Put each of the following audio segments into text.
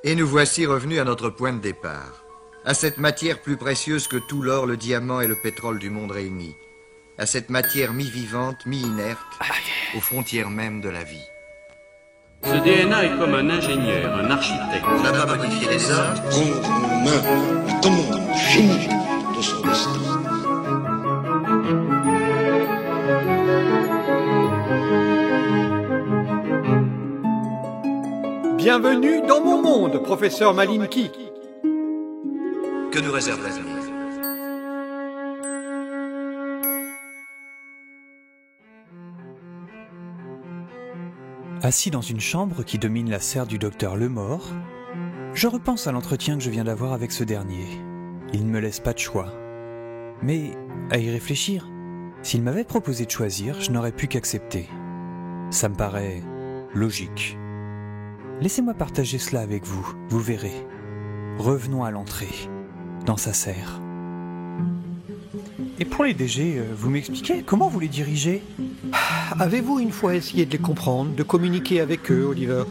Et nous voici revenus à notre point de départ, à cette matière plus précieuse que tout l'or, le diamant et le pétrole du monde réunis, à cette matière mi-vivante, mi-inerte, aux frontières mêmes de la vie. Ce DNA est comme un ingénieur, un architecte. On n'a pas modifié les hommes. Prendre en main la commande finie de son destin. Bienvenue dans mon monde, professeur Malinki. Que nous réserve l'avenir? Assis dans une chambre qui domine la serre du docteur Lemort, je repense à l'entretien que je viens d'avoir avec ce dernier. Il ne me laisse pas de choix. Mais, à y réfléchir, s'il m'avait proposé de choisir, je n'aurais pu qu'accepter. Ça me paraît logique. Laissez-moi partager cela avec vous, vous verrez. Revenons à l'entrée, dans sa serre. Et pour les DG, vous m'expliquez comment vous les dirigez? Avez-vous une fois essayé de les comprendre, de communiquer avec eux, Oliver?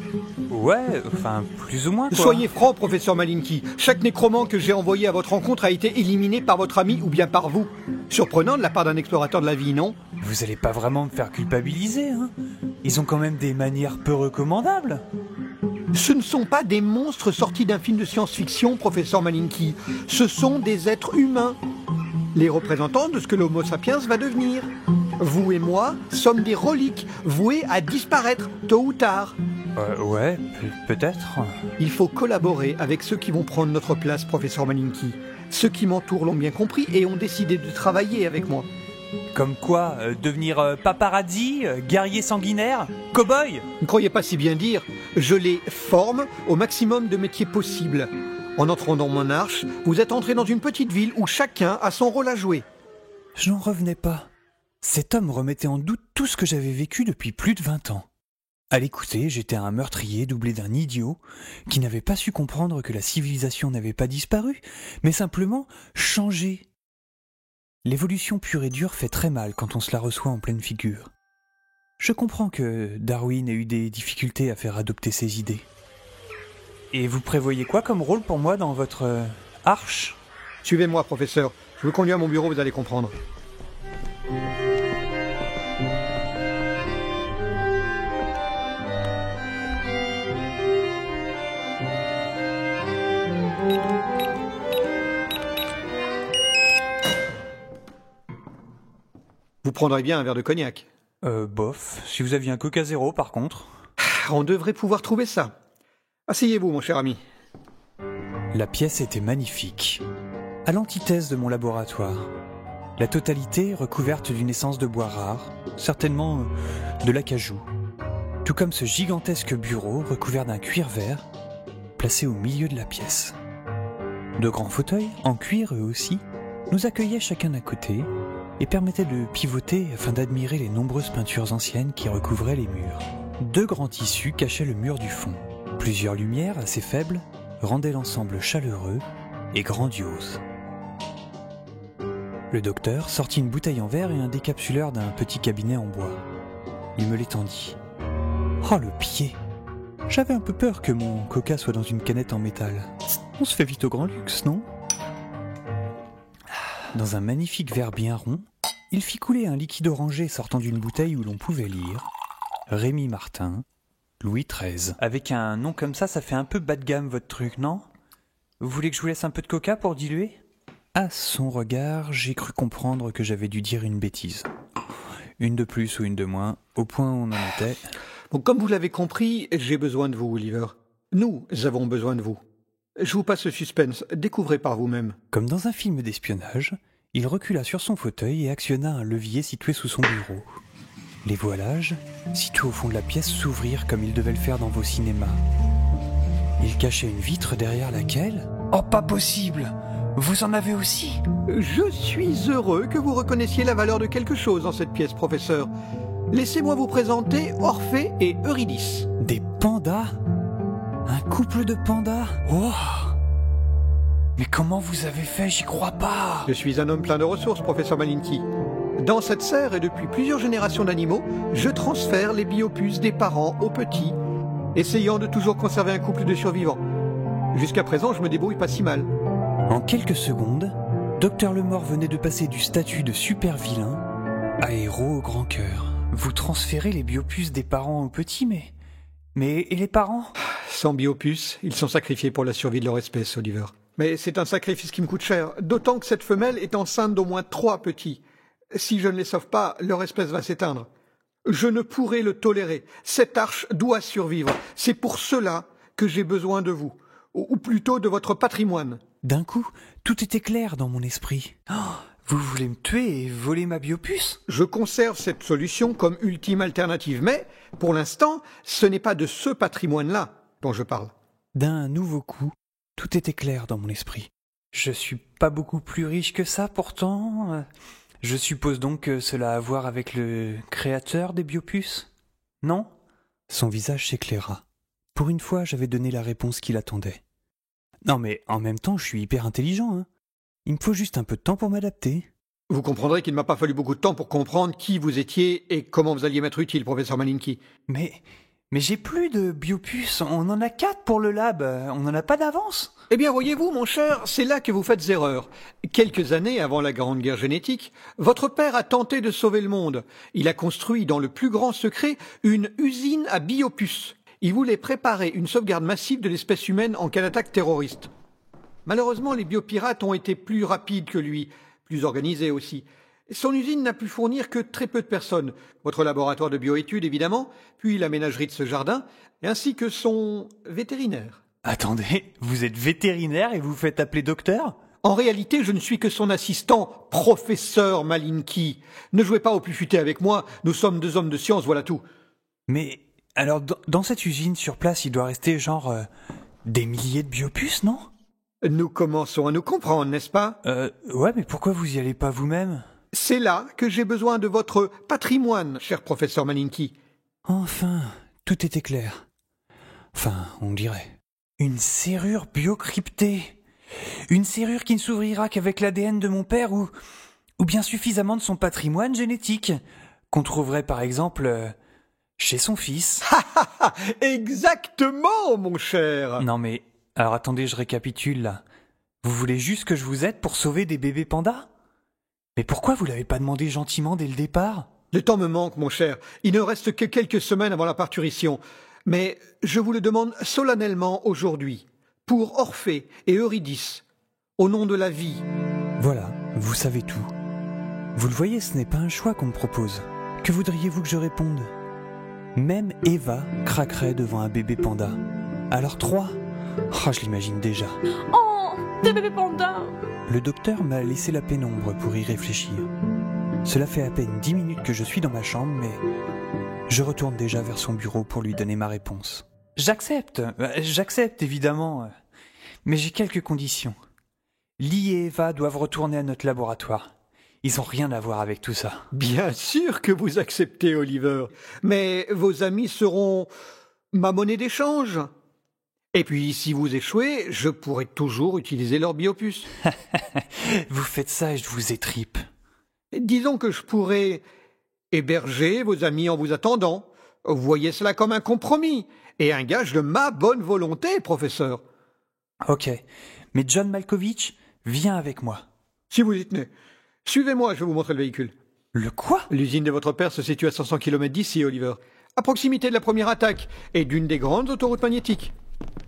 Ouais, enfin, plus ou moins, quoi. Soyez franc, professeur Malinki. Chaque nécromant que j'ai envoyé à votre rencontre a été éliminé par votre ami ou bien par vous. Surprenant de la part d'un explorateur de la vie, non? Vous allez pas vraiment me faire culpabiliser, hein? Ils ont quand même des manières peu recommandables. Ce ne sont pas des monstres sortis d'un film de science-fiction, professeur Malinki. Ce sont des êtres humains. Les représentants de ce que l'Homo sapiens va devenir. Vous et moi sommes des reliques vouées à disparaître, tôt ou tard. Ouais, peut-être. Il faut collaborer avec ceux qui vont prendre notre place, professeur Malinki. Ceux qui m'entourent l'ont bien compris et ont décidé de travailler avec moi. Comme quoi, devenir paparazzi, guerrier sanguinaire, cow-boy? Ne croyez pas si bien dire. Je les forme au maximum de métiers possibles. En entrant dans mon arche, vous êtes entré dans une petite ville où chacun a son rôle à jouer. Je n'en revenais pas. Cet homme remettait en doute tout ce que j'avais vécu depuis plus de 20 ans. À l'écouter, j'étais un meurtrier doublé d'un idiot qui n'avait pas su comprendre que la civilisation n'avait pas disparu, mais simplement changé. L'évolution pure et dure fait très mal quand on se la reçoit en pleine figure. Je comprends que Darwin ait eu des difficultés à faire adopter ses idées. Et vous prévoyez quoi comme rôle pour moi dans votre arche? Suivez-moi, professeur. Je vous conduis à mon bureau, vous allez comprendre. Vous prendrez bien un verre de cognac? Bof. Si vous aviez un Coca Zéro, par contre. On devrait pouvoir trouver ça. Asseyez-vous, mon cher ami. La pièce était magnifique, à l'antithèse de mon laboratoire. La totalité recouverte d'une essence de bois rare, certainement de l'acajou. Tout comme ce gigantesque bureau recouvert d'un cuir vert, placé au milieu de la pièce. De grands fauteuils, en cuir eux aussi, nous accueillaient chacun d'un côté et permettaient de pivoter afin d'admirer les nombreuses peintures anciennes qui recouvraient les murs. Deux grands tissus cachaient le mur du fond. Plusieurs lumières assez faibles rendaient l'ensemble chaleureux et grandiose. Le docteur sortit une bouteille en verre et un décapsuleur d'un petit cabinet en bois. Il me l'étendit. Oh, le pied! J'avais un peu peur que mon coca soit dans une canette en métal. On se fait vite au grand luxe, non? Dans un magnifique verre bien rond, il fit couler un liquide orangé sortant d'une bouteille où l'on pouvait lire « Rémy Martin, Louis XIII ». Avec un nom comme ça fait un peu bas de gamme votre truc, non? Vous voulez que je vous laisse un peu de coca pour diluer? À son regard, j'ai cru comprendre que j'avais dû dire une bêtise. Une de plus ou une de moins, au point où on en était. Bon, comme vous l'avez compris, j'ai besoin de vous, Oliver. Nous avons besoin de vous. Je vous passe le suspense, découvrez par vous-même. Comme dans un film d'espionnage, il recula sur son fauteuil et actionna un levier situé sous son bureau. Les voilages, situés au fond de la pièce, s'ouvrirent comme ils devaient le faire dans vos cinémas. Il cachait une vitre derrière laquelle... Oh, pas possible! Vous en avez aussi? Je suis heureux que vous reconnaissiez la valeur de quelque chose dans cette pièce, professeur. Laissez-moi vous présenter Orphée et Eurydice. Des pandas? Un couple de pandas? Oh! Mais comment vous avez fait? J'y crois pas! Je suis un homme plein de ressources, professeur Malinki. Dans cette serre et depuis plusieurs générations d'animaux, je transfère les biopuces des parents aux petits, essayant de toujours conserver un couple de survivants. Jusqu'à présent, je me débrouille pas si mal. En quelques secondes, Dr Lemort venait de passer du statut de super vilain à héros au grand cœur. Vous transférez les biopuces des parents aux petits, mais et les parents? Sans biopuces, ils sont sacrifiés pour la survie de leur espèce, Oliver. Mais c'est un sacrifice qui me coûte cher, d'autant que cette femelle est enceinte d'au moins 3 petits. Si je ne les sauve pas, leur espèce va s'éteindre. Je ne pourrai le tolérer. Cette arche doit survivre. C'est pour cela que j'ai besoin de vous, ou plutôt de votre patrimoine. D'un coup, tout était clair dans mon esprit. Oh, vous voulez me tuer et voler ma biopuce? Je conserve cette solution comme ultime alternative, mais pour l'instant, ce n'est pas de ce patrimoine-là dont je parle. D'un nouveau coup, tout était clair dans mon esprit. Je suis pas beaucoup plus riche que ça pourtant. Je suppose donc que cela a à voir avec le créateur des biopuces? Non? Son visage s'éclaira. Pour une fois, j'avais donné la réponse qu'il attendait. Non mais en même temps, je suis hyper intelligent, hein. Il me faut juste un peu de temps pour m'adapter. Vous comprendrez qu'il ne m'a pas fallu beaucoup de temps pour comprendre qui vous étiez et comment vous alliez m'être utile, professeur Malinky. Mais j'ai plus de biopuces, on en a 4 pour le lab, on n'en a pas d'avance. Eh bien, voyez-vous, mon cher, c'est là que vous faites erreur. Quelques années avant la Grande Guerre génétique, votre père a tenté de sauver le monde. Il a construit dans le plus grand secret une usine à biopuces. Il voulait préparer une sauvegarde massive de l'espèce humaine en cas d'attaque terroriste. Malheureusement, les biopirates ont été plus rapides que lui, plus organisés aussi. Son usine n'a pu fournir que très peu de personnes. Votre laboratoire de bioétudes, évidemment, puis la ménagerie de ce jardin, ainsi que son vétérinaire. Attendez, vous êtes vétérinaire et vous vous faites appeler docteur? En réalité, je ne suis que son assistant, professeur Malinky. Ne jouez pas au plus futé avec moi, nous sommes 2 hommes de science, voilà tout. Mais alors, dans cette usine sur place, il doit rester genre des milliers de biopuces, non? Nous commençons à nous comprendre, n'est-ce pas? Ouais, mais pourquoi vous y allez pas vous-même? C'est là que j'ai besoin de votre patrimoine, cher professeur Malinky. Enfin, tout était clair. Enfin, on dirait. Une serrure biocryptée. Une serrure qui ne s'ouvrira qu'avec l'ADN de mon père ou bien suffisamment de son patrimoine génétique, qu'on trouverait par exemple chez son fils. Exactement, mon cher. Non mais, alors attendez, je récapitule là. Vous voulez juste que je vous aide pour sauver des bébés pandas? Mais pourquoi vous l'avez pas demandé gentiment dès le départ? Le temps me manque, mon cher. Il ne reste que quelques semaines avant la parturition. Mais je vous le demande solennellement aujourd'hui, pour Orphée et Eurydice, au nom de la vie. Voilà, vous savez tout. Vous le voyez, ce n'est pas un choix qu'on me propose. Que voudriez-vous que je réponde? Même Eva craquerait devant un bébé panda. Alors 3? Oh, je l'imagine déjà. Oh, des bébés pandas! Le docteur m'a laissé la pénombre pour y réfléchir. Cela fait à peine 10 minutes que je suis dans ma chambre, mais je retourne déjà vers son bureau pour lui donner ma réponse. J'accepte évidemment, mais j'ai quelques conditions. Lee et Eva doivent retourner à notre laboratoire. Ils n'ont rien à voir avec tout ça. Bien sûr que vous acceptez, Oliver. Mais vos amis seront ma monnaie d'échange. Et puis, si vous échouez, je pourrai toujours utiliser leur biopuce. Vous faites ça et je vous étripe. Disons que je pourrais héberger vos amis en vous attendant. Vous voyez cela comme un compromis et un gage de ma bonne volonté, professeur. Ok, mais John Malkovich, viens avec moi. Si vous y tenez. Suivez-moi, je vais vous montrer le véhicule. Le quoi? L'usine de votre père se situe à 500 km d'ici, Oliver. À proximité de la première attaque et d'une des grandes autoroutes magnétiques.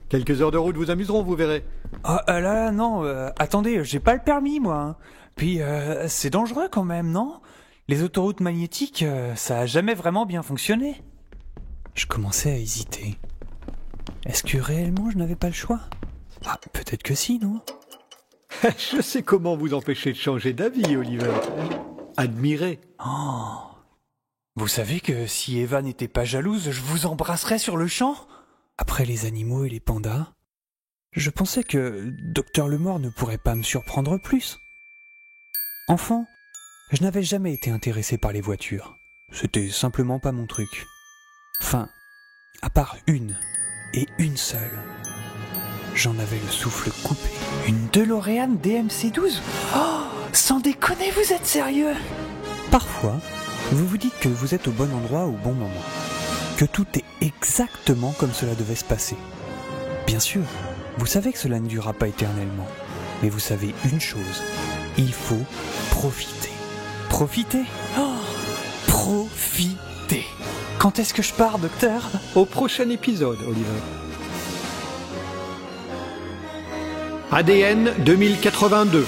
Quelques heures de route vous amuseront, vous verrez. Ah là, non, attendez, j'ai pas le permis, moi. Hein. Puis, c'est dangereux quand même, non? Les autoroutes magnétiques, ça a jamais vraiment bien fonctionné. Je commençais à hésiter. Est-ce que réellement je n'avais pas le choix? Ah, peut-être que si, non? Je sais comment vous empêcher de changer d'avis, Oliver. Admirez. Oh. Vous savez que si Eva n'était pas jalouse, je vous embrasserais sur le champ? Après les animaux et les pandas, je pensais que Dr Lemort ne pourrait pas me surprendre plus. Enfant, je n'avais jamais été intéressé par les voitures. C'était simplement pas mon truc. Enfin, à part une, et une seule. J'en avais le souffle coupé. Une DeLorean DMC-12 ? Oh, sans déconner, vous êtes sérieux ? Parfois, vous vous dites que vous êtes au bon endroit au bon moment. Que tout est exactement comme cela devait se passer. Bien sûr, Vous savez que cela ne durera pas éternellement. Mais vous savez une chose, il faut profiter. Profiter ? Oh, profiter. Quand est-ce que je pars, docteur ? Au prochain épisode, Oliver. ADN 2082.